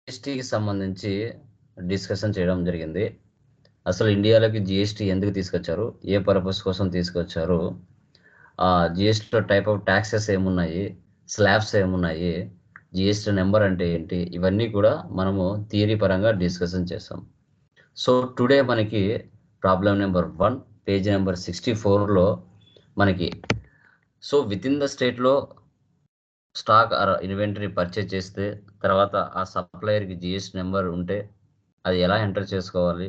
జీఎస్టీకి సంబంధించి డిస్కషన్ చేయడం జరిగింది. అసలు ఇండియాలోకి జీఎస్టీ ఎందుకు తీసుకొచ్చారు, ఏ పర్పస్ కోసం తీసుకొచ్చారు, జీఎస్టీలో టైప్ ఆఫ్ ట్యాక్సెస్ ఏమున్నాయి, స్లాబ్స్ ఏమున్నాయి, జీఎస్టీ నెంబర్ అంటే ఏంటి, ఇవన్నీ కూడా మనము థియరీ పరంగా డిస్కషన్ చేస్తాం. సో టుడే మనకి ప్రాబ్లం నెంబర్ 1 పేజ్ నెంబర్ 64లో మనకి సో విత్ ఇన్ ద స్టేట్లో స్టాక్ ఇన్వెంటరీ పర్చేజ్ చేస్తే తర్వాత ఆ సప్లయర్కి జిఎస్టీ నెంబర్ ఉంటే అది ఎలా ఎంటర్ చేసుకోవాలి,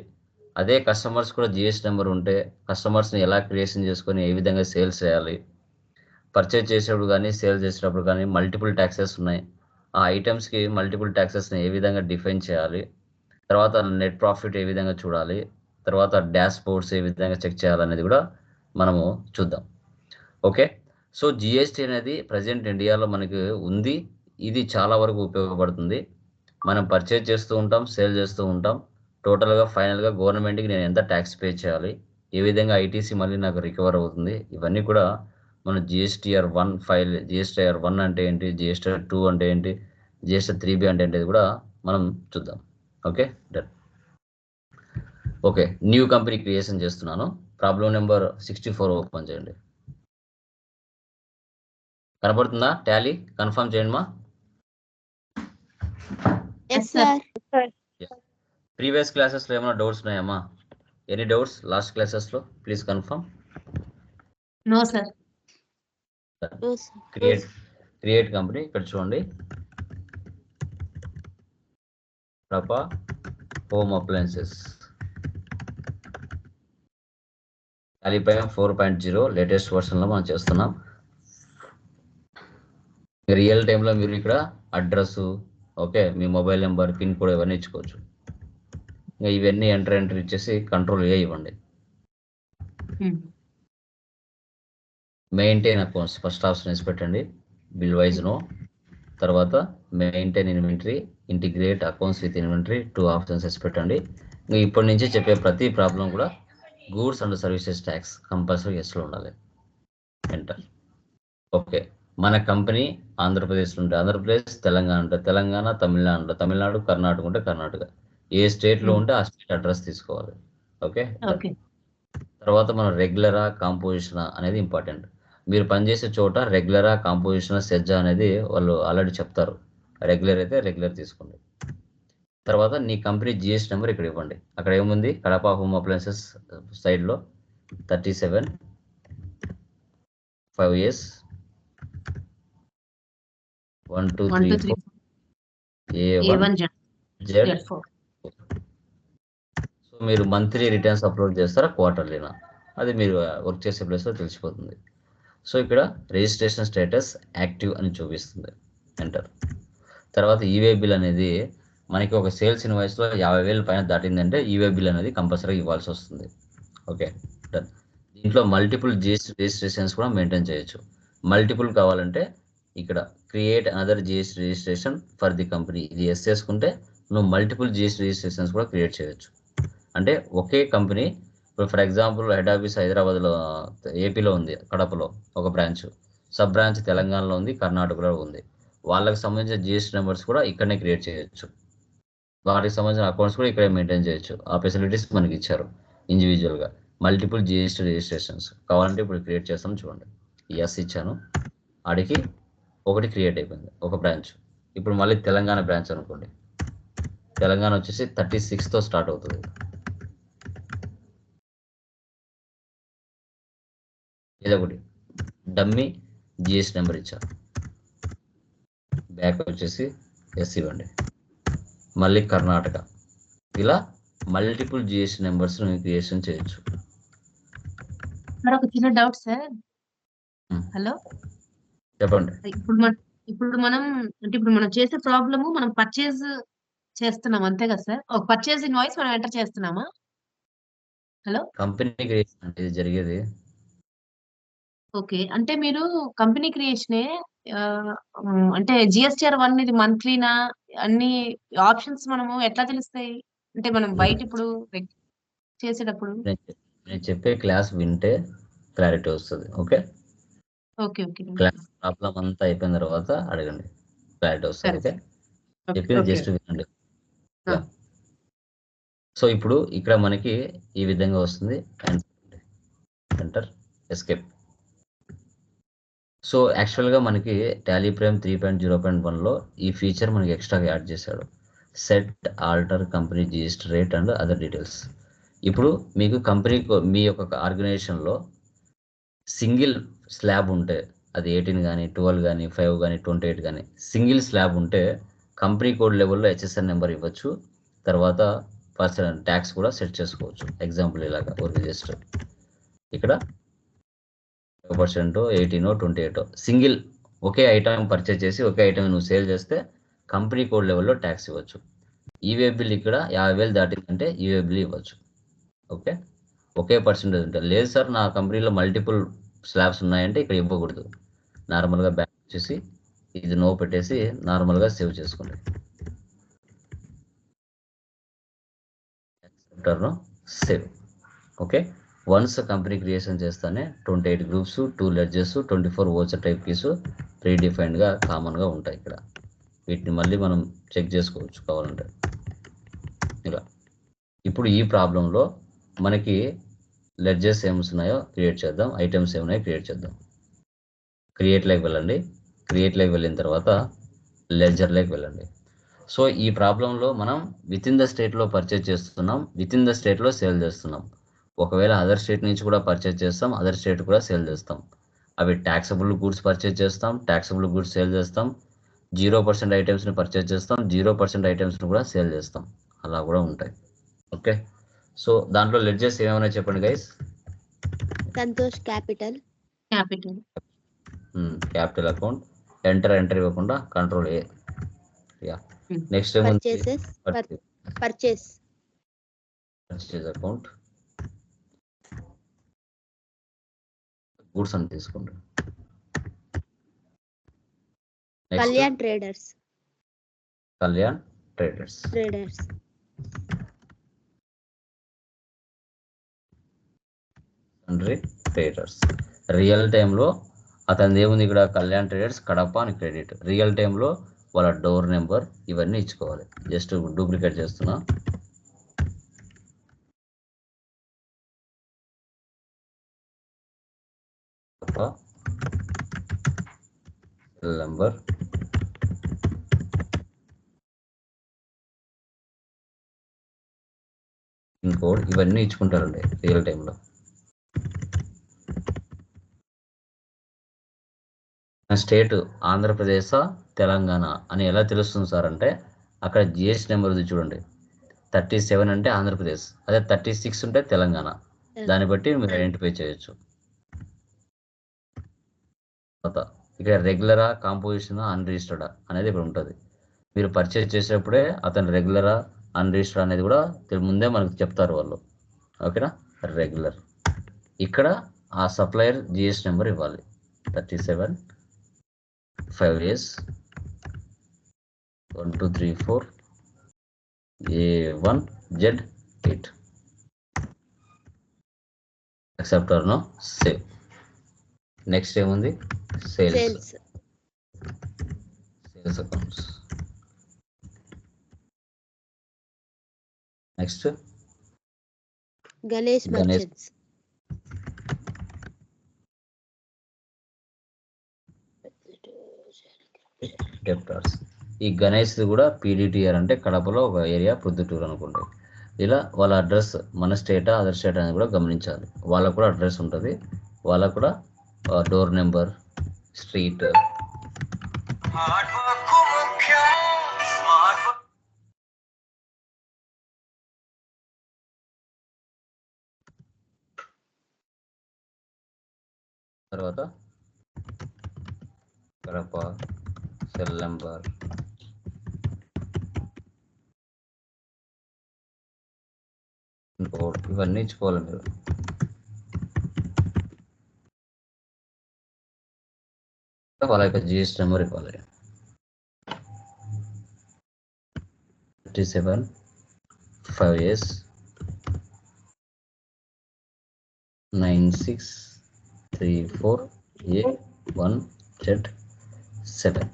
అదే కస్టమర్స్ కూడా జిఎస్టీ నెంబర్ ఉంటే కస్టమర్స్ని ఎలా క్రియేషన్ చేసుకొని ఏ విధంగా సేల్స్ చేయాలి, పర్చేజ్ చేసేటప్పుడు కానీ సేల్ చేసేటప్పుడు కానీ మల్టిపుల్ ట్యాక్సెస్ ఉన్నాయి, ఆ ఐటమ్స్కి మల్టిపుల్ ట్యాక్సెస్ని ఏ విధంగా డిఫైన్ చేయాలి, తర్వాత నెట్ ప్రాఫిట్ ఏ విధంగా చూడాలి, తర్వాత డాష్ బోర్డ్స్ ఏ విధంగా చెక్ చేయాలనేది కూడా మనము చూద్దాం. ఓకే, సో జిఎస్టీ అనేది ప్రజెంట్ ఇండియాలో మనకి ఉంది. ఇది చాలా వరకు ఉపయోగపడుతుంది. మనం పర్చేజ్ చేస్తూ ఉంటాం, సేల్ చేస్తూ ఉంటాం. టోటల్గా ఫైనల్గా గవర్నమెంట్కి నేను ఎంత ట్యాక్స్ పే చేయాలి, ఏ విధంగా ఐటీసీ మళ్ళీ నాకు రికవర్ అవుతుంది, ఇవన్నీ కూడా మన జిఎస్టీఆర్ 1 ఫైల్, జిఎస్టీఆర్ 1 అంటే ఏంటి, జిఎస్టీఆర్ 2 అంటే ఏంటి, జిఎస్టీ 3B అంటే ఏంటి కూడా మనం చూద్దాం. Okay done. Okay, new company creation చేస్తున్నాను. ప్రాబ్లం నెంబర్ 64 ఓపెన్ చేయండి. కనబడుతుందా? టాలీ కన్ఫర్మ్ చేయండి మా. ప్రీవియస్ క్లాసెస్లో ఏమైనా డౌట్స్ ఉన్నాయమ్మా? ఎనీ డౌట్స్ లాస్ట్ క్లాసెస్లో? Please confirm. No sir. Create company ఇక్కడ చూడండి, ప్రపా హోమ్ అప్లయన్సెస్ టాలీపై 4.0 లేటెస్ట్ వర్షన్లో మనం చేస్తున్నాం. రియల్ టైంలో మీరు ఇక్కడ అడ్రస్, ఓకే, మీ మొబైల్ నెంబర్, పిన్ కోడ్ ఇవన్నీ ఇచ్చుకోవచ్చు. ఇంకా ఇవన్నీ ఎంటర్ ఇచ్చేసి కంట్రోల్ ఏ ఇవ్వండి. మెయింటైన్ అకౌంట్స్ ఫస్ట్ ఆప్షన్ వేసి పెట్టండి, బిల్ వైజ్ నో. తర్వాత maintain inventory, integrate accounts with inventory 2 options వేసి పెట్టండి. ఇంకా ఇప్పటి నుంచి చెప్పే ప్రతి ప్రాబ్లం కూడా goods and services tax compulsory ఎస్లో ఉండాలి. ఎంటర్. ఓకే, మన కంపెనీ ఆంధ్రప్రదేశ్లో ఉంటే ఆంధ్రప్రదేశ్, తెలంగాణ ఉంటే తెలంగాణ, తమిళనాడు ఉంటే తమిళనాడు, కర్ణాటక ఉంటే కర్ణాటక, ఏ స్టేట్లో ఉంటే ఆ స్టేట్ అడ్రస్ తీసుకోవాలి. ఓకే, తర్వాత మనం రెగ్యులరా కాంపోజిషనా అనేది ఇంపార్టెంట్. మీరు పనిచేసే చోట రెగ్యులరా కాంపోజిషనా సెజ్జా అనేది వాళ్ళు ఆల్రెడీ చెప్తారు. రెగ్యులర్ అయితే రెగ్యులర్ తీసుకోండి. తర్వాత నీ కంపెనీ జిఎస్టీ నెంబర్ ఇక్కడ ఇవ్వండి. అక్కడ ఏముంది, కడప హోమ్ అప్లయన్సెస్ సైడ్లో 37 5 years 1 2 3 4 A1 Z. సో మీరు మంత్లీ రిటర్న్స్ అప్లోడ్ చేస్తారా, క్వార్టర్లీనా, అది మీరు వర్క్ చేసే ప్లేస్లో తెలిసిపోతుంది. సో ఇక్కడ రిజిస్ట్రేషన్ స్టేటస్ యాక్టివ్ అని చూపిస్తుంది. ఎంటర్. తర్వాత ఈవే బిల్ అనేది మనకి ఒక సేల్స్ ఇన్వాయిస్లో 50,000 పైన దాటిందంటే ఈవే బిల్ అనేది కంపల్సరీ ఇవ్వాల్సి వస్తుంది. Okay done. దీంట్లో మల్టిపుల్ జిఎస్టీ రిజిస్ట్రేషన్స్ కూడా మెయింటైన్ చేయొచ్చు. మల్టిపుల్ కావాలంటే ఇక్కడ create another GST registration for the company, ఇది ఎస్ చేసుకుంటే నువ్వు మల్టిపుల్ జిఎస్టీ రిజిస్ట్రేషన్స్ కూడా క్రియేట్ చేయొచ్చు. అంటే ఒకే కంపెనీ, ఇప్పుడు ఫర్ ఎగ్జాంపుల్ హెడ్ ఆఫీస్ హైదరాబాద్లో, ఏపీలో ఉంది, కడపలో ఒక బ్రాంచ్, సబ్ బ్రాంచ్ తెలంగాణలో ఉంది, కర్ణాటకలో ఉంది. వాళ్ళకి సంబంధించిన జిఎస్టీ నెంబర్స్ కూడా ఇక్కడనే క్రియేట్ చేయొచ్చు. వాటికి సంబంధించిన అకౌంట్స్ కూడా ఇక్కడే మెయింటైన్ చేయొచ్చు. ఆ ఫెసిలిటీస్ మనకి ఇచ్చారు ఇండివిజువల్గా. మల్టిపుల్ జిఎస్టీ రిజిస్ట్రేషన్స్ కావాలంటే ఇప్పుడు క్రియేట్ చేస్తాం చూడండి. ఎస్ ఇచ్చాను, ఆడికి ఒకటి క్రియేట్ అయిపోయింది, ఒక బ్రాంచ్. ఇప్పుడు మళ్ళీ తెలంగాణ బ్రాంచ్ అనుకోండి, తెలంగాణ వచ్చేసి 36తో స్టార్ట్ అవుతుంది. ఇదొకటి డమ్మీ జిఎస్టీ నెంబర్ ఇచ్చారు, బ్యాక్ వచ్చేసి ఎస్ ఇవ్వండి. మళ్ళీ కర్ణాటక, ఇలా మల్టిపుల్ జిఎస్టీ నెంబర్స్ క్రియేషన్ చేయొచ్చు. ఒక చిన్న డౌట్ సార్. హలో చెప్పండి. ఇప్పుడు మనం చేసే ప్రాబ్లము మనం పర్చేజ్ చేస్తున్నాం అంతే కదా సార్? ఒక పర్చేజ్ ఇన్వాయిస్ మనం ఎంటర్ చేస్తున్నామా? హలో, కంపెనీ క్రియేషన్ అంటే ఇది జరిగేది. ఓకే, అంటే మీరు కంపెనీ క్రియేషనే అంటే జిఎస్టీఆర్ 1 ఇది మంత్లీనా, అన్ని ఆప్షన్స్ మనము ఎట్లా తెలుస్తాయి? అంటే మనం బయట ఇప్పుడు చేసేటప్పుడు నేను చెప్పే క్లాస్ వింటే క్లారిటీ వస్తుంది. Okay okay okay class problem అంతా అయిపోయిన తర్వాత అడగండి, క్లారిటీ వస్తుంది. ఓకే, చెప్పేది జస్ట్ వినండి. ఇలా. సో ఇప్పుడు ఇక్కడ మనకి ఈ విధంగా వస్తుంది. Enter escape. సో యాక్చువల్గా మనకి టాలీ ప్రైమ్ 3.0.1లో ఈ ఫీచర్ మనకి ఎక్స్ట్రాగా యాడ్ చేశాడు. Set alter company GST rate and other details. ఇప్పుడు మీకు కంపెనీ మీ యొక్క ఆర్గనైజేషన్లో సింగిల్ స్లాబ్ ఉంటే, అది 18 కానీ 12 కానీ 5 కానీ 28 కానీ సింగిల్ స్లాబ్ ఉంటే కంపెనీ కోడ్ లెవెల్లో హెచ్ఎస్ఎన్ నెంబర్ ఇవ్వచ్చు. తర్వాత పర్సనల్ ట్యాక్స్ కూడా సెట్ చేసుకోవచ్చు. ఎగ్జాంపుల్ ఇలాగా ఒక జస్ట్ ఇక్కడ 5%, 18, 28 సింగిల్ ఒకే ఐటమ్ పర్చేజ్ చేసి ఒకే ఐటమ్ నువ్వు సేల్ చేస్తే కంపెనీ కోడ్ లెవెల్లో ట్యాక్స్ ఇవ్వచ్చు. ఈవే బిల్ ఇక్కడ 50,000 దాటిందంటే ఈవే బిల్ ఇవ్వచ్చు. ఓకే, ఒకే పర్సెంటేజ్ ఉంటుంది. లేదు సార్ నా కంపెనీలో మల్టిపుల్ స్లాబ్స్ ఉన్నాయంటే ఇక్కడ ఇవ్వకూడదు. నార్మల్గా బ్యాక్ వచ్చేసి ఇది నో పెట్టేసి నార్మల్గా సేవ్ చేసుకోండి. Save. Okay, once company creation చేస్తానే 28 గ్రూప్స్, 2 లెడ్జెస్, 24 ఓచర్ టైప్ కీస్ ప్రీడిఫైన్డ్గా కామన్గా ఉంటాయి ఇక్కడ. వీటిని మళ్ళీ మనం చెక్ చేసుకోవచ్చు కావాలంటే ఇలా. ఇప్పుడు ఈ ప్రాబ్లంలో మనకి లెడ్జెస్ ఏమున్నాయో క్రియేట్ చేద్దాం, ఐటమ్స్ ఏమున్నాయో క్రియేట్ చేద్దాం. క్రియేట్లోకి వెళ్ళండి. క్రియేట్లోకి వెళ్ళిన తర్వాత లెడ్జర్లోకి వెళ్ళండి. సో ఈ ప్రాబ్లంలో మనం విత్ ఇన్ ద స్టేట్లో పర్చేజ్ చేస్తున్నాం, విత్ ఇన్ ద స్టేట్లో సేల్ చేస్తున్నాం. ఒకవేళ అదర్ స్టేట్ నుంచి కూడా పర్చేజ్ చేస్తాం, అదర్ స్టేట్ కూడా సేల్ చేస్తాం. అవి ట్యాక్సబుల్ గూడ్స్ పర్చేజ్ చేస్తాం, ట్యాక్సబుల్ గూడ్స్ సేల్ చేస్తాం. 0% ఐటమ్స్ని పర్చేజ్ చేస్తాం, 0% ఐటమ్స్ని కూడా సేల్ చేస్తాం. అలా కూడా ఉంటాయి. ఓకే, సో దాంట్లో లెడ్జెస్ ఏమైనా చెప్పండి guys. Santosh capital account. Enter ఇవ్వకుండా control A. Yeah, next purchase account. Goods అని తీసుకోండి. Kalyan traders traders. రియల్ టైంలో అతని ఏముంది ఇక్కడ, కళ్యాణ్ ట్రేడర్స్ కడప అని క్రెడిట్. రియల్ టైంలో వాళ్ళ డోర్ నెంబర్ ఇవన్నీ ఇచ్చుకోవాలి. జస్ట్ డూప్లికేట్ చేస్తున్నా. నెంబర్, పిన్ కోడ్ ఇవన్నీ ఇచ్చుకుంటారండి రియల్ టైంలో. స్టేట్ ఆంధ్రప్రదేశ్, తెలంగాణ అని ఎలా తెలుస్తుంది సార్ అంటే, అక్కడ జిఎస్టీ నెంబర్ ఉంది చూడండి. 37 అంటే ఆంధ్రప్రదేశ్, అదే 36 ఉంటే తెలంగాణ. దాన్ని బట్టి మీరు ఐడెంటిఫై చేయొచ్చు. ఇక్కడ రెగ్యులరా, కాంపోజిషన్, అన్రిజిస్టర్డా అనేది ఇక్కడ ఉంటుంది. మీరు పర్చేజ్ చేసేటప్పుడే అతను రెగ్యులరా, అన్రిజిస్టర్డ్ అనేది కూడా ముందే మనకు చెప్తారు వాళ్ళు. ఓకేనా, రెగ్యులర్. ఇక్కడ ఆ సప్లయర్ జిఎస్టీ నెంబర్ ఇవ్వాలి. 37 5 years 1 2 3 4 A1 Z8. accept or no, save. Next ఏముంది, sales accounts. Next Ganesh merchants. Debtors. ఈ గణేష్ కూడా పీడిటిఆర్ అంటే కడపలో ఒక ఏరియా, ప్రొద్దుటూరు అనుకోండి. ఇలా వాళ్ళ అడ్రస్ మన స్టేటా అదర్ స్టేట్ అనేది కూడా గమనించాలి. వాళ్ళకు కూడా అడ్రస్ ఉంటుంది, వాళ్ళకు కూడా డోర్ నెంబర్, స్ట్రీట్. తర్వాత కడప, సెల్ నెంబర్, కోడ్ ఇవన్నీ ఇచ్చుకోవాలి మీరు. వాళ్ళ యొక్క జిఎస్టీ నెంబర్ ఇవ్వాలి. 37 5 years 9634 A1 Z7.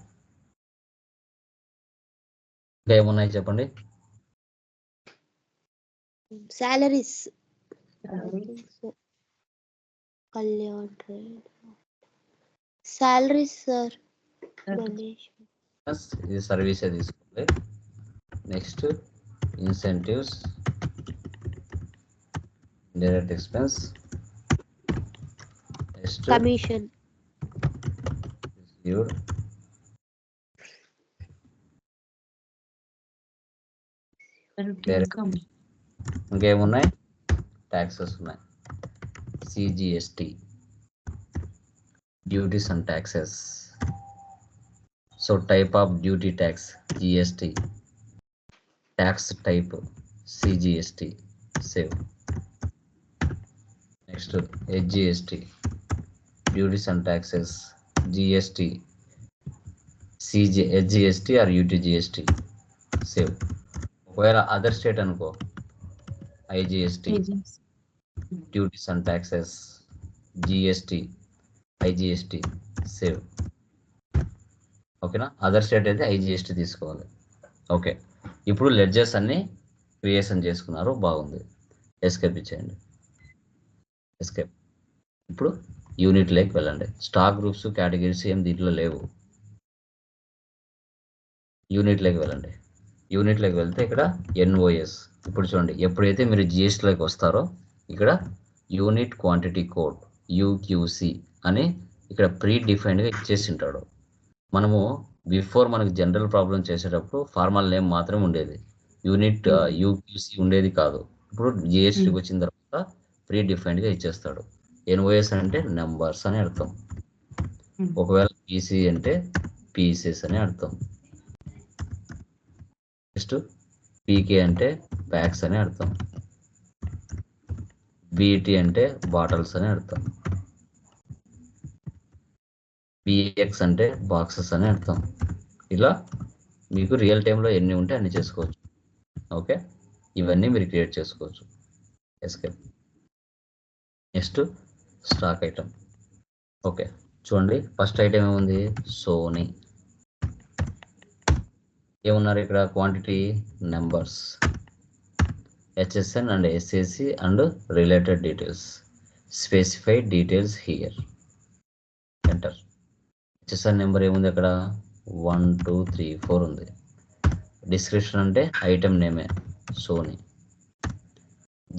ఇంకా ఏమున్నాయి చెప్పండి. Salaries. I think so. Kalyan trade. Salaries, sir. Ganesh. ఇది సర్వీసే తీసుకోండి. Next incentives, direct expense, next Commission. received, Income. ఇంకేమున్నాయి, ట్యాక్సెస్ ఉన్నాయి, CGST, duties and taxes. So type of duty tax GST, tax type CGST, save. Next SGST, duties and taxes, GST, SGST or UTGST, save. ఒకవేళ other state అనుకో, IGST, duties and taxes, GST, IGST, save. ఓకేనా, other state అయితే IGST తీసుకోవాలి. Okay, ఇప్పుడు ledgers అన్ని creation చేసుకున్నారు, బాగుంది. Escape ఇచ్చేయండి, ఎస్కేప్. ఇప్పుడు యూనిట్ లైక్ వెళ్ళండి. స్టాక్ గ్రూప్స్ కేటగిరీస్ ఏం దీంట్లో లేవు. యూనిట్ లైక్ వెళ్ళండి. యూనిట్ లైక్ వెళ్తే ఇక్కడ ఎన్ఓఎస్. ఇప్పుడు చూడండి, ఎప్పుడైతే మీరు జిఎస్టీలోకి వస్తారో ఇక్కడ యూనిట్ క్వాంటిటీ కోడ్ యూక్యూసి అని ఇక్కడ ప్రీ డిఫైన్డ్గా ఇచ్చేసి ఉంటాడు. మనము బిఫోర్ మనకు జనరల్ ప్రాబ్లం చేసేటప్పుడు ఫార్మల్ నేమ్ మాత్రమే ఉండేది, యూనిట్ యూక్యూసి ఉండేది కాదు. ఇప్పుడు జిఎస్టీకి వచ్చిన తర్వాత ప్రీ డిఫైన్డ్గా ఇచ్చేస్తాడు. ఎన్ఓఎస్ అంటే నెంబర్స్ అని అర్థం. ఒకవేళ పీసీ అంటే పీసెస్ అని అర్థం. నెక్స్ట్ పీకే అంటే ప్యాక్స్ అని అర్థం. బీటీ అంటే బాటిల్స్ అని అర్థం. బిఎక్స్ అంటే బాక్సెస్ అని అర్థం. ఇలా మీకు రియల్ టైంలో ఎన్ని ఉంటే అన్ని చేసుకోవచ్చు. ఓకే, ఇవన్నీ మీరు క్రియేట్ చేసుకోవచ్చు. Escape. Next stock item. Okay, చూడండి, ఫస్ట్ ఐటమ్ ఏముంది, సోనీ. ఏమున్నారు ఇక్కడ, quantity numbers, HSN and SAC and related details, specified details here, enter. HSN number ఏముంది అక్కడ, 1 2 3 4 ఉంది. డిస్క్రిప్షన్ అంటే ఐటమ్ నేమే సోనీ.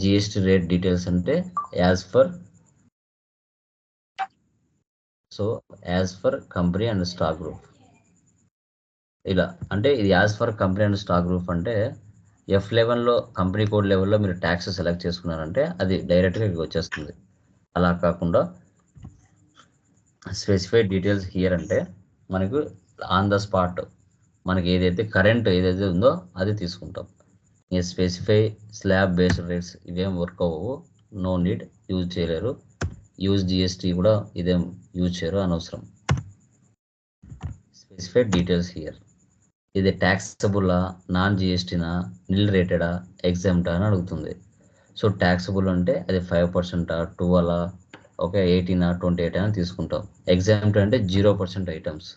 జిఎస్టీ రేట్ డీటెయిల్స్ అంటే as per company and stock group. ఇలా అంటే ఇది as per company and stock group అంటే F11లో కంపెనీ కోడ్ లెవెల్లో మీరు ట్యాక్స్ సెలెక్ట్ చేసుకున్నారంటే అది డైరెక్ట్గా ఇక్కడికి వచ్చేస్తుంది. అలా కాకుండా స్పెసిఫైడ్ డీటెయిల్స్ హియర్ అంటే మనకు ఆన్ ద స్పాట్ మనకి ఏదైతే కరెంట్ ఏదైతే ఉందో అది తీసుకుంటాం. ఈ స్పెసిఫై స్లాబ్ బేస్డ్ రేట్స్ ఇవేం వర్క్ అవ్వవు, నో నీడ్, యూజ్ చేయలేరు. యూజ్ జిఎస్టీ కూడా ఇదేం యూజ్ చేయరు, అనవసరం. Specified details here. ఇది ట్యాక్సబుల్లా, నాన్ జిఎస్టీనా, నిల్ రేటెడా, ఎగ్జామ్టా అని అడుగుతుంది. సో ట్యాక్సబుల్ అంటే అది 5%, 12, ఓకే, 18, 28 అని తీసుకుంటాం. ఎగ్జామ్ట్ అంటే 0% ఐటమ్స్,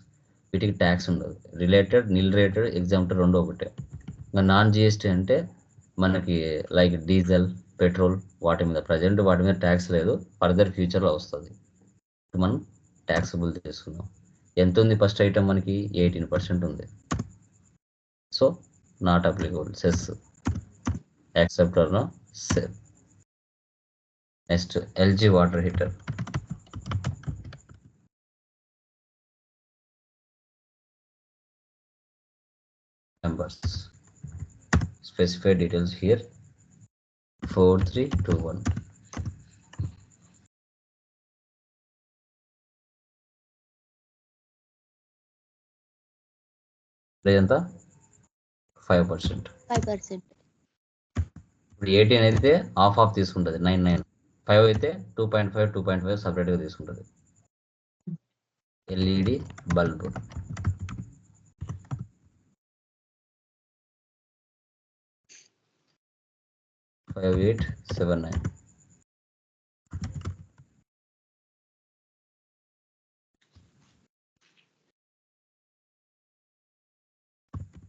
వీటికి ట్యాక్స్ ఉండదు. రిలేటెడ్, నిల్ రేటెడ్, ఎగ్జామ్ట్ రెండు ఒకటే. ఇంకా నాన్ జిఎస్టీ అంటే మనకి లైక్ డీజిల్, పెట్రోల్, వాటి మీద ప్రజెంట్ వాటి మీద ట్యాక్స్ లేదు, ఫర్దర్ ఫ్యూచర్లో వస్తుంది. మనం ట్యాక్సబుల్ తీసుకున్నాం. ఎంత ఉంది ఫస్ట్ ఐటమ్ మనకి, 18% ఉంది. So not applicable, cess. Accept or no, save. Next LG water heater. Numbers, specify details here, 4321. ఎంత, 5%. 5%. ఇప్పుడు 18 అయితే ఆఫ్ తీసుకుంటుంది, 99. 5 అయితే 2.5 2.5 సపరేట్గా తీసుకుంటుంది. LED bulb, 5879.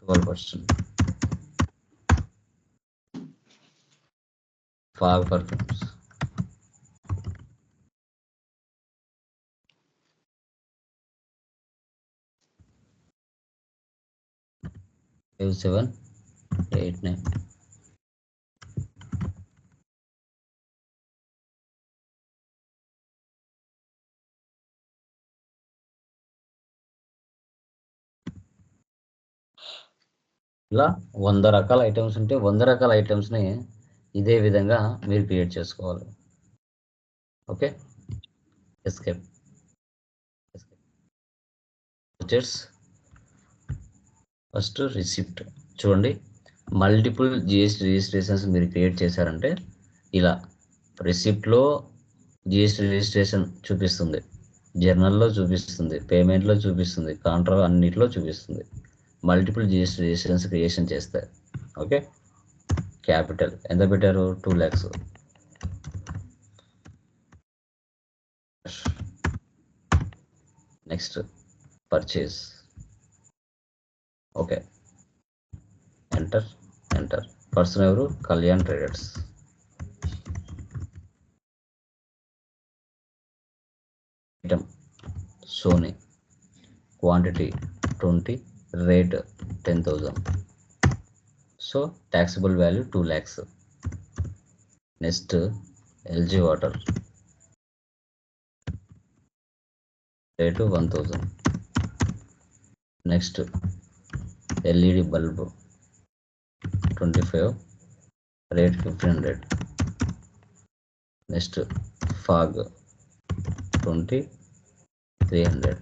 12%. Fog perfumes. Five, 7, 8, 9. ఇలా 100 రకాల ఐటమ్స్ ఉంటే 100 రకాల ఐటమ్స్ని ఇదే విధంగా మీరు క్రియేట్ చేసుకోవాలి. Okay, escape. ఫస్ట్ రిసిప్ట్ చూడండి, మల్టిపుల్ జిఎస్టీ రిజిస్ట్రేషన్స్ మీరు క్రియేట్ చేశారంటే ఇలా రిసిప్ట్లో జిఎస్టీ రిజిస్ట్రేషన్ చూపిస్తుంది, జర్నల్లో చూపిస్తుంది, పేమెంట్లో చూపిస్తుంది, కాంట్రా అన్నిట్లో చూపిస్తుంది. మల్టిపుల్ జిఎస్టీ రిజిస్ట్రేషన్స్ క్రియేషన్ చేస్తాయి. ఓకే, క్యాపిటల్ ఎంత పెట్టారు? 2 lakhs. Next purchase. Okay, enter. Person ఎవరు? Kalyan traders. Item Sony, quantity 20, rate 10,000. So taxable value 2 lakhs. Next LG water, rate 1000. Next LED bulb 25, rate 1500. Next Fogg 20, 300.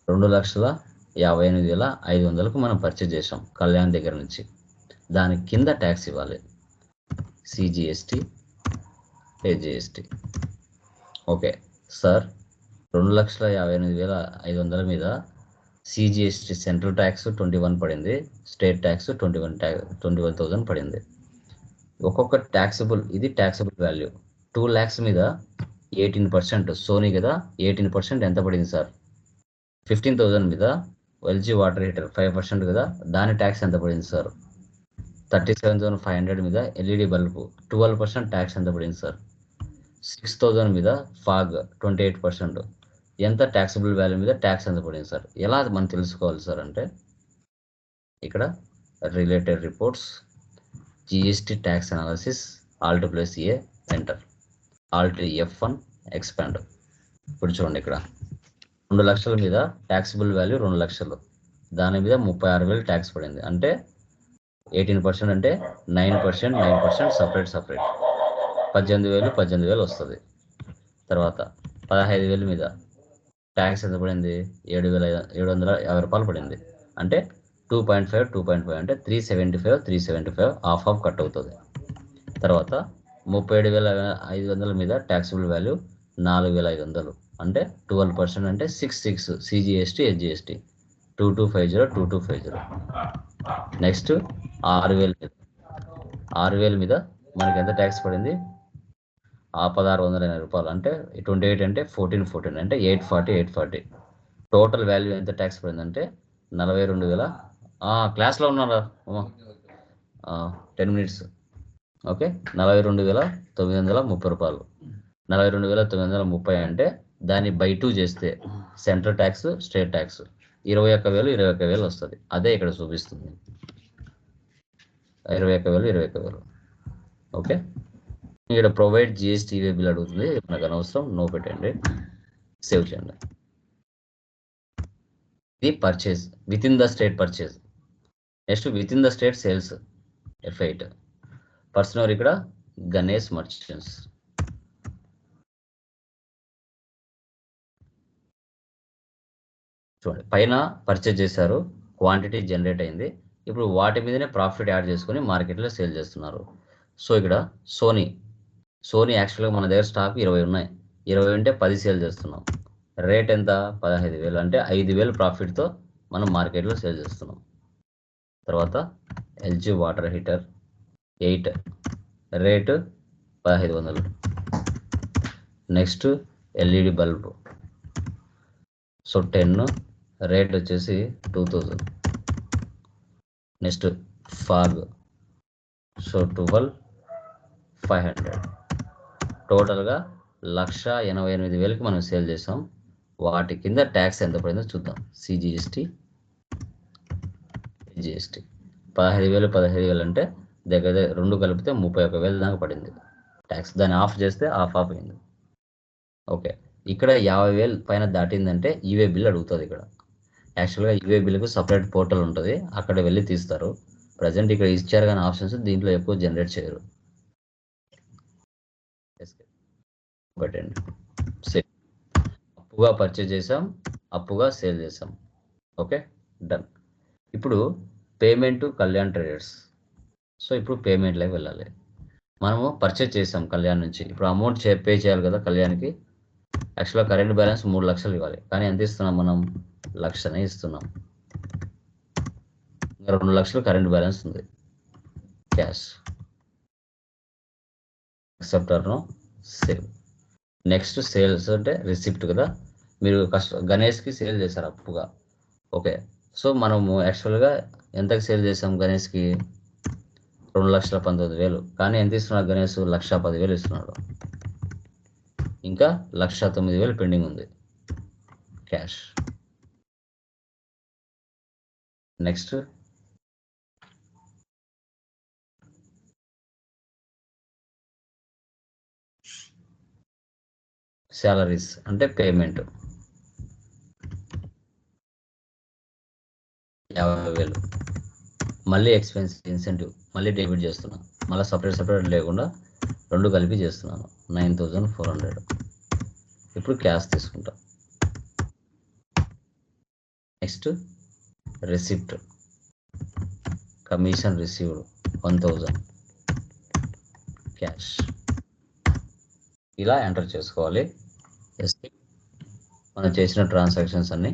2,58,500కు మనం purchase చేసాం కళ్యాణ్ దగ్గర నుంచి. దాని కింద ట్యాక్స్ ఇవ్వాలి, సిజిఎస్టీ, ఏజిఎస్టీ. ఓకే సార్, 2,58,500 మీద సిజిఎస్టీ సెంట్రల్ ట్యాక్స్ 21 పడింది, స్టేట్ ట్యాక్స్ 21,000 పడింది. ఒక్కొక్క ట్యాక్సిబుల్, ఇది ట్యాక్సిబుల్ వాల్యూ. 2 lakhs మీద 18%, సోనీ కదా 18% ఎంత పడింది సార్? 15,000 మీద ఎల్జీ వాటర్ హీటర్ 5% కదా, దాని ట్యాక్స్ ఎంత పడింది సార్? 37,500 మీద ఎల్ఈడి బల్బు 12% ట్యాక్స్ ఎంత పడింది సార్? 6,000 మీద ఫాగ్ 28%. ఎంత ట్యాక్సిబుల్ వాల్యూ మీద ట్యాక్స్ ఎంత పడింది సార్? ఎలా మనం తెలుసుకోవాలి సార్ అంటే ఇక్కడ related reports, GST tax analysis, alt plus A, enter, alt F1, expand. ఇప్పుడు చూడండి, ఇక్కడ 2 లక్షల మీద ట్యాక్సిబుల్ వాల్యూ 2 లక్షలు, దాని మీద 36,000 ట్యాక్స్ పడింది. అంటే 18% అంటే 9% సపరేట్. 18,000 వస్తుంది. తర్వాత 15,000 మీద ట్యాక్స్ ఎంత పడింది? 7,750 రూపాయలు పడింది. అంటే 2.5 అంటే 375 ఆఫ్ కట్ అవుతుంది. తర్వాత 37,500 మీద ట్యాక్సిబుల్ వాల్యూ 4,500, అంటే 12% అంటే 66 సిజిఎస్టీ, ఎస్జిఎస్టీ 2250. నెక్స్ట్ 6,000 మీద మనకి ఎంత ట్యాక్స్ పడింది? 1,680 రూపాయలు, అంటే 28 అంటే 14 అంటే 840. టోటల్ వాల్యూ ఎంత ట్యాక్స్ పడిందంటే 42,000. క్లాస్లో ఉన్నారా 10 minutes? ఓకే, 42,930 రూపాయలు. 42,930 అంటే దాన్ని by 2 చేస్తే సెంట్రల్ ట్యాక్స్, స్టేట్ ట్యాక్స్ 21,000 వస్తుంది. అదే ఇక్కడ చూపిస్తుంది, 21,000. ఓకే, ఇక్కడ ప్రొవైడ్ జిఎస్టీ బిల్ అడుగుతుంది, మనకు అనవసరం, నో పెట్టండి, సేవ్ చేయండి. ఇది purchase, with in the state purchase. Next with in the state sales, F8. Person ఇక్కడ గణేష్ మర్చెంట్స్. చూడండి, పైన పర్చేజ్ చేశారు, క్వాంటిటీ జనరేట్ అయింది. ఇప్పుడు వాటి మీదనే ప్రాఫిట్ యాడ్ చేసుకొని మార్కెట్లో సేల్ చేస్తున్నారు. సో ఇక్కడ సోనీ యాక్చువల్గా మన దగ్గర స్టాక్ 20 ఉన్నాయి, 20 ఉంటే 10 సేల్ చేస్తున్నాం. రేట్ ఎంత? 15,000, అంటే 5,000 ప్రాఫిట్తో మనం మార్కెట్లో సేల్ చేస్తున్నాం. తర్వాత LG water heater 8, rate 1,500. Next LED bulb, so 10, rate వచ్చేసి 2,000. Next fog, so 12, 500. టోటల్గా 1,88,000కి మనం సేల్ చేసాం. వాటి కింద ట్యాక్స్ ఎంత పడిందో చూద్దాం. సిజిఎస్టీ, జిఎస్టీ 15,000 అంటే దగ్గర రెండు కలిపితే 31,000 దాకా పడింది ట్యాక్స్. దాన్ని ఆఫ్ చేస్తే ఆఫ్ అయింది. ఓకే, ఇక్కడ 50,000 పైన దాటిందంటే ఈవే బిల్ అడుగుతుంది. ఇక్కడ యాక్చువల్గా ఈవే బిల్కు సపరేట్ పోర్టల్ ఉంటుంది, అక్కడ వెళ్ళి తీస్తారు. ప్రజెంట్ ఇక్కడ ఇచ్చారు కానీ ఆప్షన్స్ దీంట్లో ఎక్కువ జనరేట్ చేయరు. పెట్టండి. సేల్ అప్పుగా పర్చేజ్ చేసాం, అప్పుగా సేల్ చేసాం. Okay, done. ఇప్పుడు పేమెంట్ కళ్యాణ్ ట్రేడర్స్. సో ఇప్పుడు పేమెంట్లోకి వెళ్ళాలి. మనము పర్చేజ్ చేసాం కళ్యాణ్ నుంచి. ఇప్పుడు అమౌంట్ పే చేయాలి కదా కళ్యాణ్కి. యాక్చువల్గా కరెంట్ బ్యాలెన్స్ 3 లక్షలు ఇవ్వాలి, కానీ ఎంత ఇస్తున్నాం మనం? 1,00,000 ఇస్తున్నాం. ఇంకా 2 లక్షలు కరెంట్ బ్యాలెన్స్ ఉంది. క్యాష్ యాక్సెప్టర్ను సేవ్. నెక్స్ట్ సేల్స్ అంటే రిసిప్ట్ కదా. మీరు గణేష్కి సేల్ చేశారు అప్పుగా. ఓకే, సో మనము యాక్చువల్గా ఎంతకు సేల్ చేసాం గణేష్కి? 2,19,000. కానీ ఎంత ఇస్తున్నాడు గణేష్? 1,10,000 ఇస్తున్నాడు. ఇంకా 1,09,000 పెండింగ్ ఉంది క్యాష్. నెక్స్ట్ సాలరీస్ అంటే పేమెంట్ 50,000. మళ్ళీ ఎక్స్పెన్స్ ఇన్సెంటివ్ మళ్ళీ డెబిట్ చేస్తున్నాను. మళ్ళీ సపరేట్ లేకుండా రెండు కలిపి చేస్తున్నాను. 9,400. ఇప్పుడు క్యాష్ తీసుకుంటాం. Next receipt, commission received 1,000 cash. ఇలా ఎంటర్ చేసుకోవాలి. మనం చేసిన ట్రాన్సాక్షన్స్ అన్నీ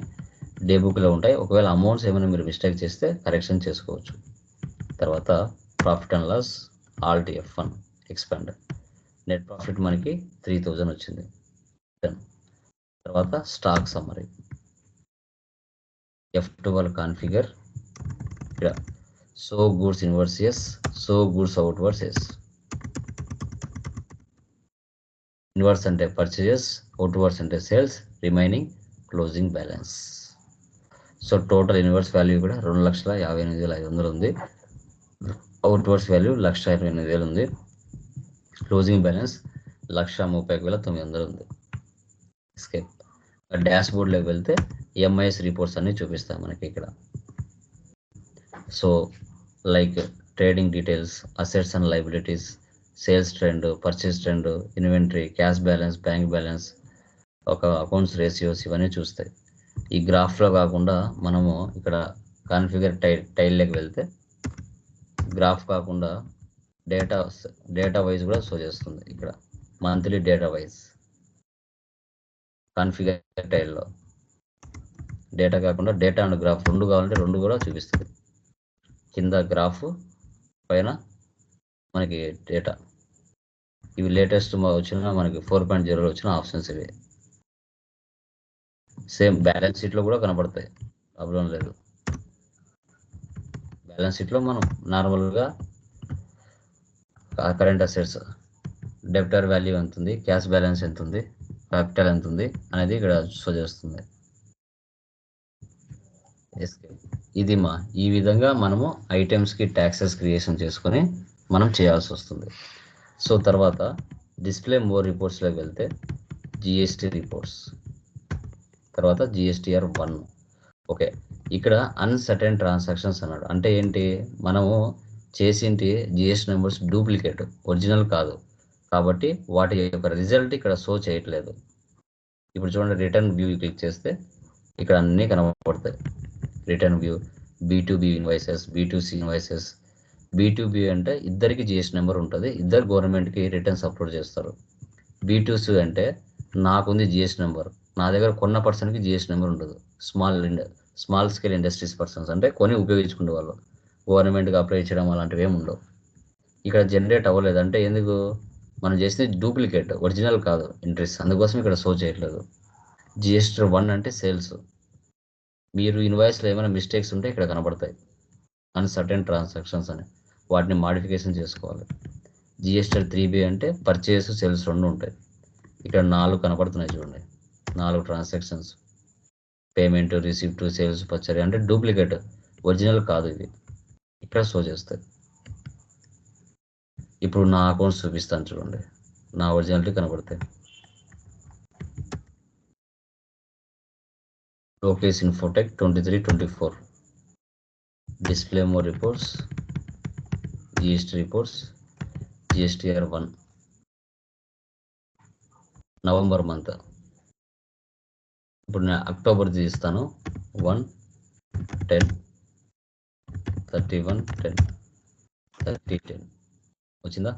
డే బుక్లో ఉంటాయి. ఒకవేళ అమౌంట్స్ ఏమైనా మీరు మిస్టేక్ చేస్తే కరెక్షన్ చేసుకోవచ్చు. తర్వాత profit and loss, alt F1 expand. Net profit మనకి 3,000 వచ్చింది. తర్వాత స్టాక్ సమ్మరీ, F12 కాన్ఫిగర్. ఇక్కడ సో గూడ్స్ ఇన్వర్స్ ఎస్, సో గూడ్స్ అవుట్వర్స్ ఎస్. ఇన్వర్స్ అంటే పర్చేజెస్, అవుట్వర్స్ అంటే sales, remaining closing balance. So total inwards value కూడా 2,58,500 ఉంది. అవుట్వర్స్ వాల్యూ 1,28,000 ఉంది. క్లోజింగ్ బ్యాలెన్స్ 1,30,900 ఉంది. ఎస్కేప్. డాష్ బోర్డ్లోకి వెళ్తే ఎంఐఎస్ రిపోర్ట్స్ అన్ని చూపిస్తాయి మనకి ఇక్కడ. So like trading details, assets and liabilities, sales trend, purchase trend, inventory, cash balance, bank balance, ఒక అకౌంట్స్ రేషియోస్ ఇవన్నీ చూస్తాయి. ఈ గ్రాఫ్లో కాకుండా మనము ఇక్కడ కాన్ఫిగర్ టైల్లోకి వెళ్తే గ్రాఫ్ కాకుండా డేటా వైజ్ కూడా షో చేస్తుంది. ఇక్కడ మంత్లీ డేటా వైజ్ కాన్ఫిగర్ టైల్లో డేటా కాకుండా డేటా అండ్ గ్రాఫ్ రెండు కావాలంటే రెండు కూడా చూపిస్తుంది. కింద గ్రాఫ్, పైన మనకి డేటా. ఇవి లేటెస్ట్ వచ్చిన మనకి 4.0 వచ్చిన ఆప్షన్స్ ఇవి. సేమ్ బ్యాలెన్స్ షీట్లో కూడా కనపడతాయి, ప్రాబ్లం లేదు. బ్యాలెన్స్ షీట్లో మనం నార్మల్గా కరెంట్ అసెట్స్, డెబ్టర్ వాల్యూ ఎంత ఉంది, క్యాష్ బ్యాలెన్స్ ఎంత ఉంది, క్యాపిటల్ ఎంత ఉంది అనేది ఇక్కడ షో చేస్తుంది. ఇది ఈ విధంగా మనము ఐటమ్స్కి ట్యాక్సెస్ క్రియేషన్ చేసుకొని మనం చేయాల్సి వస్తుంది. సో తర్వాత డిస్ప్లే మోర్ రిపోర్ట్స్లోకి వెళ్తే జిఎస్టీ రిపోర్ట్స్, తర్వాత GSTR 1. ఓకే, ఇక్కడ అన్సర్టెన్ ట్రాన్సాక్షన్స్ అన్నాడు. అంటే ఏంటి? మనము చేసింటి జిఎస్టీ నెంబర్స్ డూప్లికేట్, ఒరిజినల్ కాదు. కాబట్టి వాటి యొక్క రిజల్ట్ ఇక్కడ షో చేయట్లేదు. ఇప్పుడు చూడండి, రిటర్న్ వ్యూ క్లిక్ చేస్తే ఇక్కడ అన్నీ కనబడతాయి. Return view, B2B invoices, B2C invoices. B2B అంటే ఇద్దరికి జిఎస్టీ నెంబర్ ఉంటుంది, ఇద్దరు గవర్నమెంట్కి రిటర్న్స్ అప్లోడ్ చేస్తారు. B2C అంటే నాకుంది జిఎస్టీ నెంబర్, నా దగ్గర కొన్న పర్సన్కి జిఎస్టీ నెంబర్ ఉండదు. స్మాల్ స్కేల్ ఇండస్ట్రీస్ పర్సన్స్ అంటే కొని ఉపయోగించుకునే వాళ్ళు, గవర్నమెంట్కి అప్లై చేయడం అలాంటివి ఏమి ఉండవు. ఇక్కడ జనరేట్ అవ్వలేదు అంటే ఎందుకు? మనం చేసేది డూప్లికేట్, ఒరిజినల్ కాదు ఎంట్రీస్, అందుకోసం ఇక్కడ షో చేయట్లేదు. GSTR 1 అంటే సేల్స్. మీరు ఇన్వాయిస్లో ఏమైనా మిస్టేక్స్ ఉంటే ఇక్కడ కనబడతాయి, అన్సర్టెన్ ట్రాన్సాక్షన్స్ అని. వాటిని మాడిఫికేషన్ చేసుకోవాలి. జిఎస్టీ 3B అంటే పర్చేస్ సేల్స్ రెండు ఉంటాయి. ఇక్కడ 4 కనపడుతున్నాయి చూడండి, 4 transactions, payment, receipt, sales, purchase అంటే డూప్లికేట్, ఒరిజినల్ కాదు ఇది. ఇక్కడ షో చేస్తాయి. ఇప్పుడు నా అకౌంట్స్ చూపిస్తాను చూడండి, నా ఒరిజినాలిటీ కనబడతాయి. Lokesh Infotech 23-24, display more reports, GST reports, GSTR 1 November month. ఇప్పుడు నేను అక్టోబర్ తీస్తాను. 1/10, 31/10, 30/10 వచ్చిందా?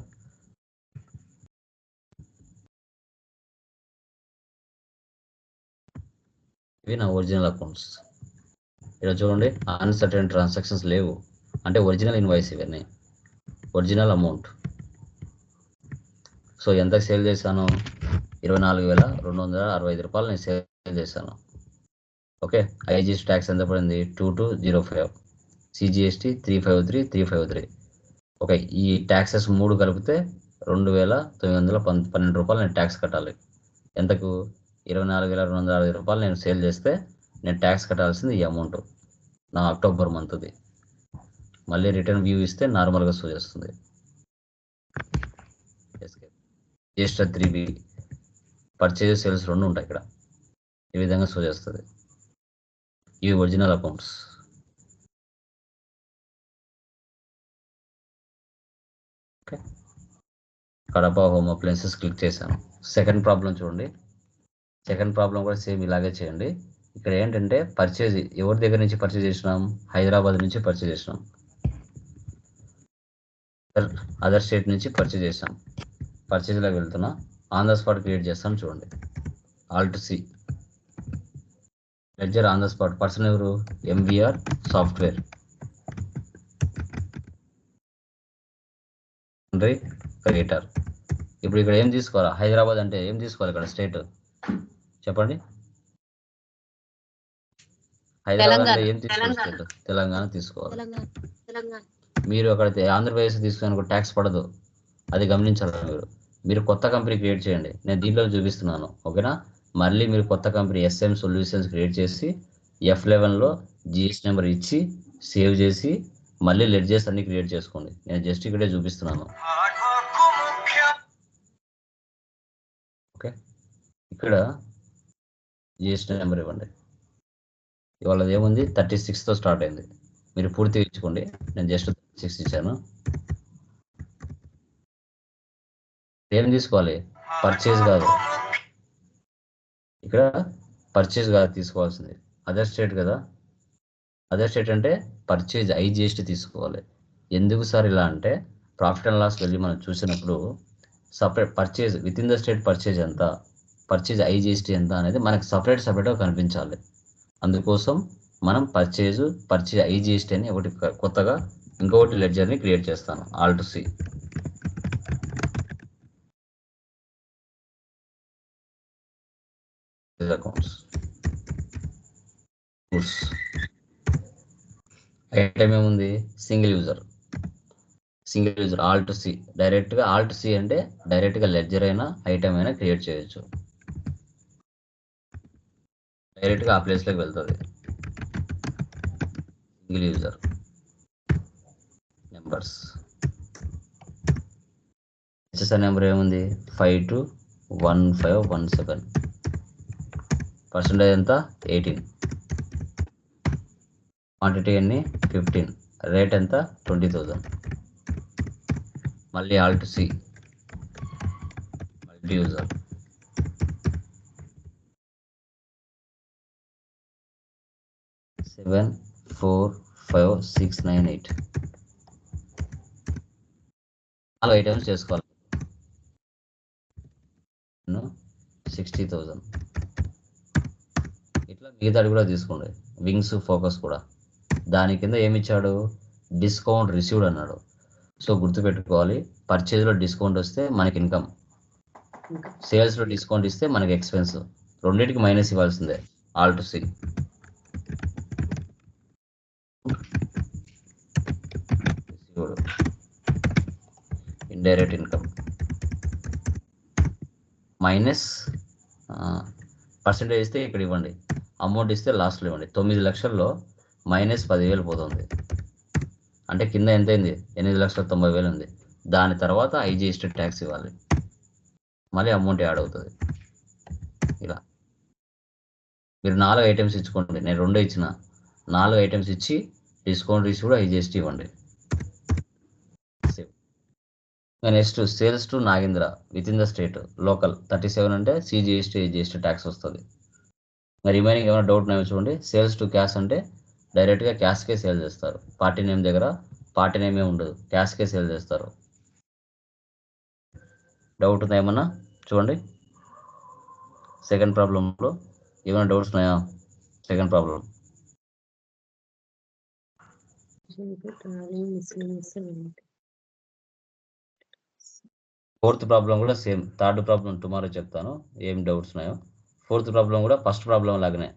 ఇవి నా ఒరిజినల్ అకౌంట్స్. ఇక్కడ చూడండి, అన్సర్టెన్ ట్రాన్సాక్షన్స్ లేవు అంటే ఒరిజినల్ ఇన్వాయిస్, ఇవన్నీ ఒరిజినల్ అమౌంట్. సో ఎంత సేల్ చేశాను? 24,265 రూపాయలు నేను సేల్ చేశాను. ఓకే, ఐజిఎస్టీ ట్యాక్స్ ఎంత పడింది? 2205, సిజిఎస్టీ 353. ఓకే, ఈ ట్యాక్సెస్ 3 కలిపితే 2,912 రూపాయలు నేను ట్యాక్స్ కట్టాలి. ఎంతకు? 24,260 రూపాయలు నేను సేల్ చేస్తే నేను ట్యాక్స్ కట్టాల్సింది ఈ అమౌంట్, నా అక్టోబర్ మంత్ది. మళ్ళీ రిటర్న్ వ్యూ ఇస్తే నార్మల్గా షో చేస్తుంది. జిఎస్టీ 3B పర్చేజ్ సేల్స్ రెండు ఉంటాయి ఇక్కడ, ఈ విధంగా షో చేస్తుంది. ఇవి original accounts. Okay, Kadapa home appliances click చేశాను. సెకండ్ ప్రాబ్లం చూడండి, సెకండ్ ప్రాబ్లం కూడా సేమ్ ఇలాగే చేయండి. ఇక్కడ ఏంటంటే పర్చేజ్ ఎవరి దగ్గర నుంచి పర్చేజ్ చేసినాం? హైదరాబాద్ నుంచి పర్చేజ్ చేసినాం, అదర్ స్టేట్ నుంచి పర్చేజ్ చేసాం. పర్చేజ్లోకి వెళ్తున్నా, ఆన్ ద స్పాట్ క్రియేట్ చేస్తాను చూడండి. Alt+C, ledger on the spot. Person ఎవరు? MVR software. క్రియేటర్. ఇప్పుడు ఇక్కడ ఏం తీసుకోవాలా? హైదరాబాద్ అంటే ఏం తీసుకోవాలి ఇక్కడ? స్టేట్ చెప్పండి. హైదరాబాద్ అంటే ఏం తీసుకోవాలి? స్టేట్ తెలంగాణ తీసుకోవాలి. మీరు అక్కడ ఆంధ్రప్రదేశ్ తీసుకుని ట్యాక్స్ పడదు, అది గమనించాలి. మీరు కొత్త కంపెనీ క్రియేట్ చేయండి, నేను దీంట్లో చూపిస్తున్నాను. ఓకేనా? మళ్ళీ మీరు కొత్త కంపెనీ SM సొల్యూషన్స్ క్రియేట్ చేసి F11లో GST నెంబర్ ఇచ్చి సేవ్ చేసి మళ్ళీ లెడ్జర్స్ అన్ని క్రియేట్ చేసుకోండి. నేను జస్ట్ ఇక్కడే చూపిస్తున్నాను. ఓకే, ఇక్కడ GST నెంబర్ ఇవ్వండి. ఇవాళ ఏముంది? 36తో స్టార్ట్ అయింది. మీరు పూర్తిగా ఇచ్చుకోండి, నేను జస్ట్ 36 ఇచ్చాను. ఏం తీసుకోవాలి? పర్చేజ్ కాదు, ఇక్కడ పర్చేజ్ కాదు తీసుకోవాల్సింది, అదర్ స్టేట్ కదా. అదర్ స్టేట్ అంటే పర్చేజ్ IGST తీసుకోవాలి. ఎందుకు సార్ ఇలా అంటే, ప్రాఫిట్ అండ్ లాస్ వెళ్ళి మనం చూసినప్పుడు separate purchase with in the state purchase ఎంత, పర్చేజ్ IGST ఎంత అనేది మనకి సపరేట్గా కనిపించాలి. అందుకోసం మనం పర్చేజ్ IGST అని ఒకటి కొత్తగా ఇంకొకటి లెడ్జర్ని క్రియేట్ చేస్తాను. Alt+C. అకౌంట్స్ ఐటమ్ ఏముంది? Single user Alt+C. డైరెక్ట్గా Alt+C అంటే డైరెక్ట్గా లెడ్జర్ అయినా ఐటమ్ అయినా క్రియేట్ చేయొచ్చు, డైరెక్ట్గా ఆ ప్లేస్లోకి వెళ్తుంది. Single user numbers, HSR number ఏముంది? 521517. పర్సెంటేజ్ ఎంత? 18. క్వాంటిటీ ఎన్ని? 15. రేట్ ఎంత? 20,000. మళ్ళీ Alt+C, multi user. Seven 4 5 6 9 8 4 items చేసుకోవాలి. 60,000. ఇట్లా మిగతాది కూడా తీసుకోండి. వింగ్స్ ఫోకస్ కూడా దాని కింద ఏమి ఇచ్చాడు? డిస్కౌంట్ రిసీవ్డ్ అన్నాడు. సో గుర్తుపెట్టుకోవాలి, పర్చేజ్లో డిస్కౌంట్ వస్తే మనకి ఇన్కమ్, సేల్స్లో డిస్కౌంట్ ఇస్తే మనకి ఎక్స్పెన్స్, రెండింటికి మైనస్ ఇవ్వాల్సిందే. Alt+C. Indirect income minus percentage ఇస్తే ఇక్కడ ఇవ్వండి, అమౌంట్ ఇస్తే లాస్ట్లో ఇవ్వండి. 9 లక్షల్లో మైనస్ 10,000 పోతుంది, అంటే కింద ఎంత అయింది? 8,90,000 ఉంది. దాని తర్వాత ఐజీఎస్టీ ట్యాక్స్ ఇవ్వాలి, మళ్ళీ అమౌంట్ యాడ్ అవుతుంది. ఇలా మీరు 4 ఐటమ్స్ ఇచ్చుకోండి, నేను 2 ఇచ్చిన. 4 ఐటమ్స్ ఇచ్చి డిస్కౌంట్ రిసీవ్ కూడా ఐజీఎస్టీ ఇవ్వండి. Next sales to Nagendra with in the state local 37 అంటే సిజిఎస్టీ ఐజీఎస్టీ ట్యాక్స్ వస్తుంది. మరి రిమైనింగ్ ఏమైనా డౌట్ ఉన్నాయో చూడండి. సేల్స్ టు క్యాష్ అంటే డైరెక్ట్గా క్యాష్కే సేల్ చేస్తారు, పార్టీ నేమ్ దగ్గర పార్టీ నేమే ఉండదు, క్యాష్కే సేల్ చేస్తారు. డౌట్ ఉందా ఏమన్నా చూడండి. సెకండ్ ప్రాబ్లంలో ఏమైనా డౌట్స్ ఉన్నాయా? సెకండ్ ప్రాబ్లం ఫోర్త్ ప్రాబ్లం కూడా సేమ్. థర్డ్ ప్రాబ్లం టుమారో చెప్తాను ఏం డౌట్స్ ఉన్నాయో. ఫోర్త్ ప్రాబ్లం కూడా ఫస్ట్ ప్రాబ్లం లాగానే,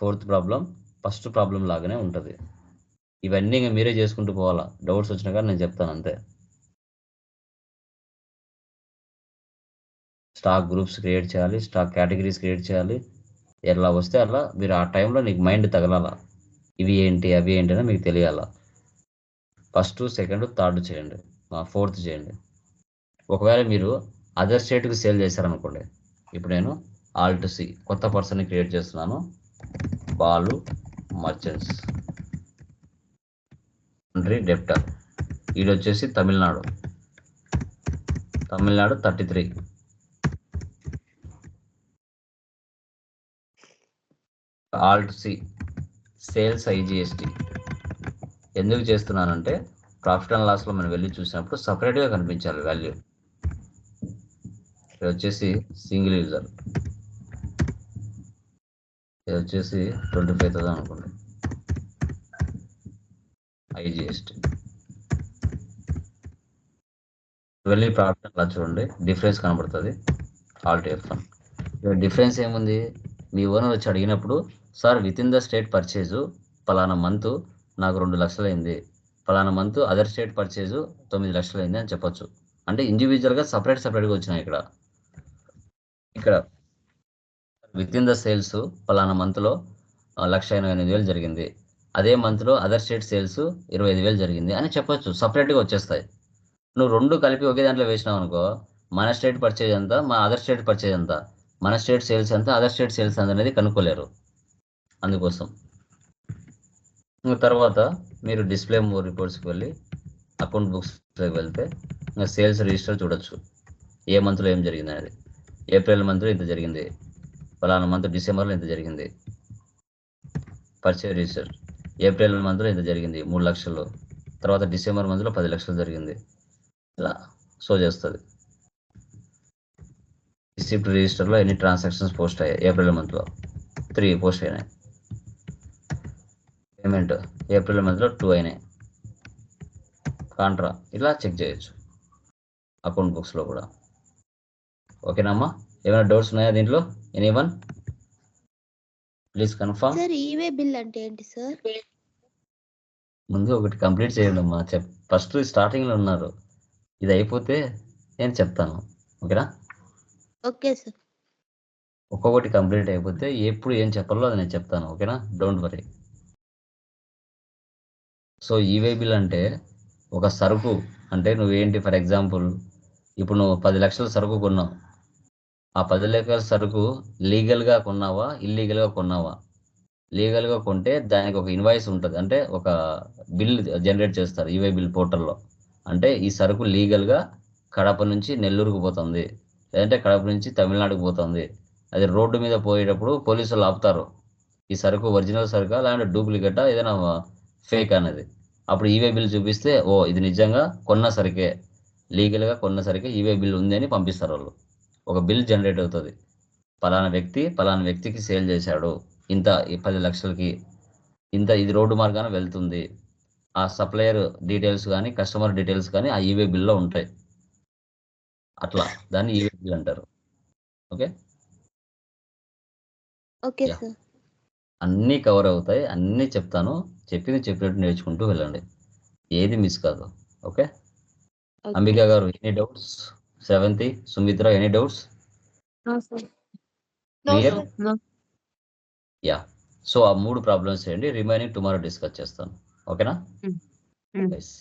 ఫోర్త్ ప్రాబ్లం ఫస్ట్ ప్రాబ్లం లాగానే ఉంటుంది. ఇవన్నీ ఇంకా మీరే చేసుకుంటూ పోవాలా, డౌట్స్ వచ్చినా కానీ నేను చెప్తాను అంతే. స్టాక్ గ్రూప్స్ క్రియేట్ చేయాలి, స్టాక్ కేటగిరీస్ క్రియేట్ చేయాలి. ఎలా వస్తే అలా మీరు ఆ టైంలో నీకు మైండ్ తగలాల, ఇవి ఏంటి అవి ఏంటి అని మీకు తెలియాలా. ఫస్ట్ సెకండ్ థర్డ్ చేయండి, ఫోర్త్ చేయండి. ఒకవేళ మీరు అదర్ స్టేట్కి సేల్ చేశారనుకోండి, ఇప్పుడు నేను ఆల్ట్ సి కొత్త పర్సన్ని క్రియేట్ చేస్తున్నాను, బాలు మర్చెంట్స్, కంట్రీ డెప్టర్, ఇది వచ్చేసి Tamil Nadu 33. Alt C sales IGST ఎందుకు చేస్తున్నానంటే ప్రాఫిట్ అండ్ లాస్లో మనం వెళ్ళి చూసినప్పుడు సపరేట్గా కనిపించాలి వాల్యూ. ఇది వచ్చేసి సింగిల్ యూజర్, ఇది వచ్చేసి 25,000 అనుకోండి ఐజిఎస్టీ. వెళ్ళి ప్రాఫిట్ అలా చూడండి, డిఫరెన్స్ కనబడుతుంది. Alt F1. డిఫరెన్స్ ఏముంది? మీ ఓనర్ వచ్చి అడిగినప్పుడు, sir with in the state purchase పలానా మంత్ నాకు 2 లక్షలు అయింది, పలానా మంత్ అదర్ స్టేట్ పర్చేజు 9 లక్షలు అయింది అని చెప్పొచ్చు. అంటే ఇండివిజువల్గా సపరేట్గా వచ్చినాయి. ఇక్కడ విత్ ఇన్ ద సేల్స్ పలానా మంత్లో 1,88,000 జరిగింది, అదే మంత్లో అదర్ స్టేట్ సేల్స్ 25,000 జరిగింది అని చెప్పొచ్చు, సపరేట్గా వచ్చేస్తాయి. నువ్వు 2 కలిపి ఒకే దాంట్లో వేసినావు అనుకో, మన స్టేట్ పర్చేజ్ ఎంత, మన అదర్ స్టేట్ పర్చేజ్ ఎంత, మన స్టేట్ సేల్స్ ఎంత, అదర్ స్టేట్ సేల్స్ ఎంత అనేది కనుక్కోలేరు. అందుకోసం తర్వాత మీరు డిస్ప్లే మోర్ రిపోర్ట్స్కి వెళ్ళి అకౌంట్ బుక్స్లోకి వెళ్తే ఇంకా సేల్స్ రిజిస్టర్ చూడొచ్చు, ఏ మంత్లో ఏం జరిగింది అనేది. ఏప్రిల్ మంత్లో ఇంత జరిగింది, ఫలానా మంత్ డిసెంబర్లో ఇంత జరిగింది. పర్చేజ్ రిజిస్టర్ ఏప్రిల్ మంత్లో ఇంత జరిగింది 3 లక్షలు, తర్వాత డిసెంబర్ మంత్లో 10 లక్షలు జరిగింది, ఇలా షో చేస్తుంది. రిసిప్ట్ రిజిస్టర్లో ఎన్ని ట్రాన్సాక్షన్స్ పోస్ట్ అయ్యాయి, ఏప్రిల్ మంత్లో 3 పోస్ట్ అయినాయి. పేమెంట్ ఏప్రిల్ మంత్లో 2 అయినాయి. కాంట్రా ఇలా చెక్ చేయొచ్చు అకౌంట్ బుక్స్లో కూడా. ఓకేనమ్మా? ఏమైనా డౌట్స్ ఉన్నాయా దీంట్లో? Anyone please confirm. Sir e-way bill అంటే ఏంటి సార్? ముందు ఒకటి కంప్లీట్ చేయండి అమ్మా, ఫస్ట్ స్టార్టింగ్లో ఉన్నారు, ఇది అయిపోతే నేను చెప్తాను. ఓకేనా? Okay sir. ఒక్కొక్కటి కంప్లీట్ అయిపోతే ఎప్పుడు ఏం చెప్పాలో అది నేను చెప్తాను. ఓకేనా? Don't worry. So e-way bill అంటే ఒక సరుకు, అంటే నువ్వేంటి, ఫర్ ఎగ్జాంపుల్ ఇప్పుడు నువ్వు 10 లక్షల సరుకు కొన్నావు, ఆ 10 లక్షల సరుకు లీగల్గా కొన్నావా ఇల్లీగల్గా కొన్నావా? లీగల్గా కొంటే దానికి ఒక ఇన్వాయిస్ ఉంటుంది, అంటే ఒక బిల్ జనరేట్ చేస్తారు ఈవే బిల్ పోర్టల్లో. అంటే ఈ సరుకు లీగల్గా కడప నుంచి నెల్లూరుకు పోతుంది, లేదంటే కడప నుంచి తమిళనాడుకు పోతుంది. అది రోడ్డు మీద పోయేటప్పుడు పోలీసులు ఆపుతారు, ఈ సరుకు ఒరిజినల్ సరుకా లేదంటే డూప్లికేటా ఏదైనా ఫేక్ అనేది. అప్పుడు ఈవే బిల్ చూపిస్తే ఓ ఇది నిజంగా కొన్న సరికే, లీగల్గా కొన్న సరికే ఈవే బిల్ ఉంది అని పంపిస్తారు వాళ్ళు. ఒక బిల్ జనరేట్ అవుతుంది, పలానా వ్యక్తికి సేల్ చేశాడు ఇంత 10 లక్షలకి, ఇంత ఇది రోడ్డు మార్గాన వెళ్తుంది. ఆ సప్లయర్ డీటెయిల్స్ కానీ కస్టమర్ డీటెయిల్స్ కానీ ఆ ఈవే బిల్లో ఉంటాయి. అట్లా దాన్ని ఈవే బిల్ అంటారు. Okay okay yeah, sir. అన్నీ కవర్ అవుతాయి, అన్నీ చెప్తాను, చెప్పినట్టు నేర్చుకుంటూ వెళ్ళండి, ఏది మిస్ కాదు. Okay. Okay. Ambika garu any doubts? Sevanthi, Sumitra any doubts? No, sir. No clear? Sir. No. Yeah. So ఆ 3 ప్రాబ్లమ్స్ చేయండి. రిమైనింగ్ టుమారో డిస్కస్ చేస్తాను. ఓకేనా? Mm. Nice.